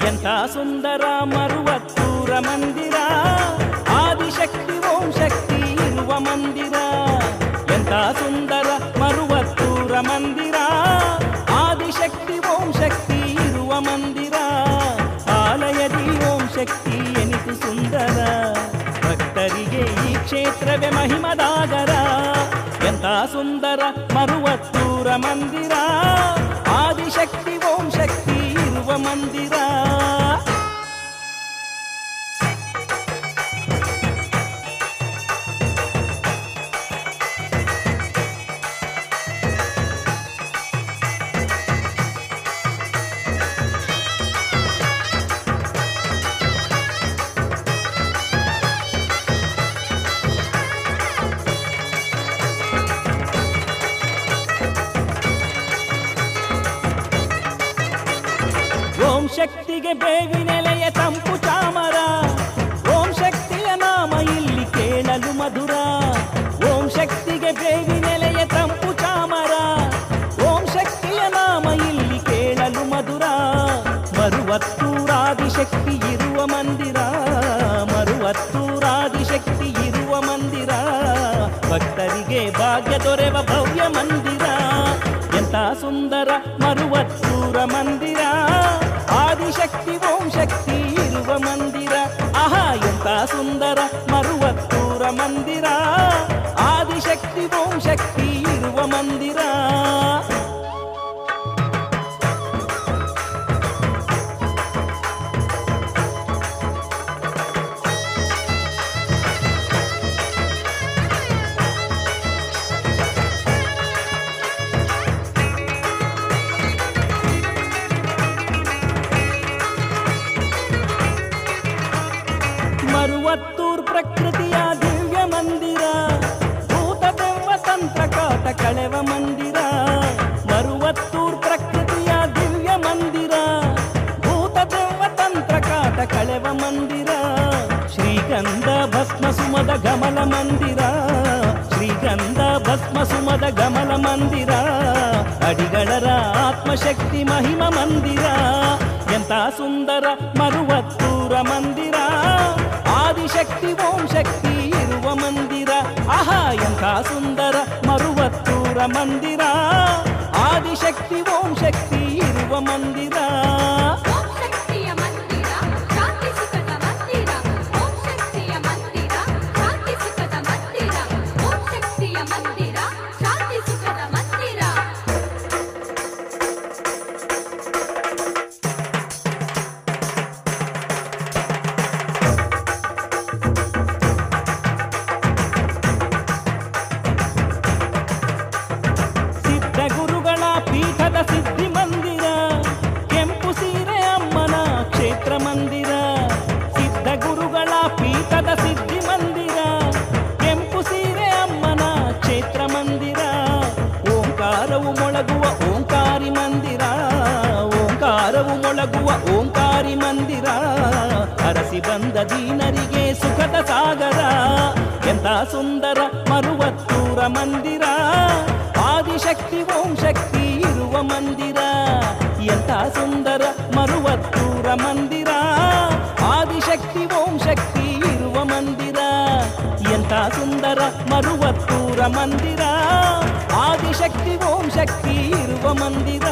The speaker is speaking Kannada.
ಎಂಥ ಸುಂದರ ಮರುವತ್ತೂರ ಮಂದಿರ, ಆದಿಶಕ್ತಿ ಓಂ ಶಕ್ತಿ ಇರುವ ಮಂದಿರ. ಎಂಥ ಸುಂದರ ಮರುವತ್ತೂರ ಮಂದಿರ, ಆದಿಶಕ್ತಿ ಓಂ ಶಕ್ತಿ ಇರುವ ಮಂದಿರ. ಆಲಯದಿ ಓಂ ಶಕ್ತಿ ಎನಿತು ಸುಂದರ, ಭಕ್ತರಿಗೆ ಈ ಕ್ಷೇತ್ರವೇ ಮಹಿಮದಾಗರ. ಎಂಥ ಸುಂದರ ಮರುವತ್ತೂರ ಮಂದಿರ, ಆದಿಶಕ್ತಿ ಓಂ ಶಕ್ತಿ ಇರುವ ಮಂದಿರ. ಓಂ ಶಕ್ತಿಗೆ ಬೇವಿನೆಲೆಯ ತಂಪು ಚಾಮರ, ಓಂ ಶಕ್ತಿಯ ನಾಮ ಇಲ್ಲಿ ಕೇಳಲು ಮಧುರ. ಓಂ ಶಕ್ತಿಗೆ ಬೇವಿನೆಲೆಯ ತಂಪು ಚಾಮರ, ಓಂ ಶಕ್ತಿಯ ನಾಮ ಇಲ್ಲಿ ಕೇಳಲು ಮಧುರ. ಮರುವತ್ತೂರಾದಿಶಕ್ತಿ ಇರುವ ಮಂದಿರ, ಮರುವತ್ತೂರಾದಿಶಕ್ತಿ ಇರುವ ಮಂದಿರ. ಭಕ್ತರಿಗೆ ಭಾಗ್ಯ ದೊರೆವ ಭವ್ಯ ಮಂದಿರ. ಎಂಥ ಸುಂದರ ಮರುವತ್ತೂರ ಮಂದಿರ, ಆದಿಶಕ್ತಿ ಓಂ ಶಕ್ತಿ ಇರುವ ಮಂದಿರ. ಆಹಾ ಎಂಥ ಸುಂದರ ಮರುವತ್ತೂರ ಮಂದಿರ, ಆದಿಶಕ್ತಿ ಓಂ ಶಕ್ತಿ ಇರುವ ಮಂದಿರ. ಮರುವತ್ತೂರ್ ಪ್ರಕೃತಿಯ ದಿವ್ಯ ಮಂದಿರ, ಭೂತದೆವ್ವ ತಂತ್ರ ಕಾಟ ಕಳೆವ ಮಂದಿರ. ಮರುವತ್ತೂರ್ ಪ್ರಕೃತಿಯ ದಿವ್ಯ ಮಂದಿರ, ಭೂತದೆವ್ವ ತಂತ್ರ ಕಾಟ ಕಳೆವ ಮಂದಿರ. ಶ್ರೀಗಂಧ ಭಸ್ಮ ಸುಮದ ಗಮಲ ಮಂದಿರ, ಶ್ರೀಗಂಧ ಭಸ್ಮ ಸುಮದ ಗಮಲ ಮಂದಿರ. ಅಡಿಗಳರ ಆತ್ಮಶಕ್ತಿ ಮಹಿಮ ಮಂದಿರ. ಎಂಥ ಸುಂದರ ಮರುವತ್ತೂರ ಮಂದಿರ, ಆದಿಶಕ್ತಿ ಓಂ ಶಕ್ತಿ ಇರುವ ಮಂದಿರ. ಆಹಾ ಎಂಥ ಸುಂದರ ಮರುವತ್ತೂರ ಮಂದಿರ, ಆದಿಶಕ್ತಿ ಓಂ ಶಕ್ತಿ ಇರುವ ಮಂದಿರ. ಗುರುಗಳ ಪೀಠದ ಸಿದ್ಧಿ ಮಂದಿರ, ಕೆಂಪು ಸೀರೆ ಅಮ್ಮನ ಕ್ಷೇತ್ರ ಮಂದಿರ. ಸಿದ್ಧ ಗುರುಗಳ ಪೀಠದ ಸಿದ್ಧಿ ಮಂದಿರ, ಕೆಂಪು ಸೀರೆ ಅಮ್ಮನ ಕ್ಷೇತ್ರ ಮಂದಿರ. ಓಂಕಾರವು ಮೊಳಗುವ ಓಂಕಾರಿ ಮಂದಿರ, ಓಂಕಾರವು ಮೊಳಗುವ ಓಂಕಾರಿ ಮಂದಿರ. ಹರಸಿ ಬಂದ ದೀನರಿಗೆ ಸುಖದ ಸಾಗರ. ಎಂಥ ಸುಂದರ ಮರುವತ್ತೂರ ಮಂದಿರ, ಆದಿಶಕ್ತಿ ಓಂ ಶಕ್ತಿ ಇರುವ ಮಂದಿರ. ಎಂಥ ಸುಂದರ ಮರುವತ್ತೂರ ಮಂದಿರ, ಆದಿಶಕ್ತಿ ಓಂ ಶಕ್ತಿ ಇರುವ ಮಂದಿರ. ಎಂಥ ಸುಂದರ ಮರುವತ್ತೂರ ಮಂದಿರ, ಆದಿಶಕ್ತಿ ಓಂ ಶಕ್ತಿ ಇರುವ ಮಂದಿರ.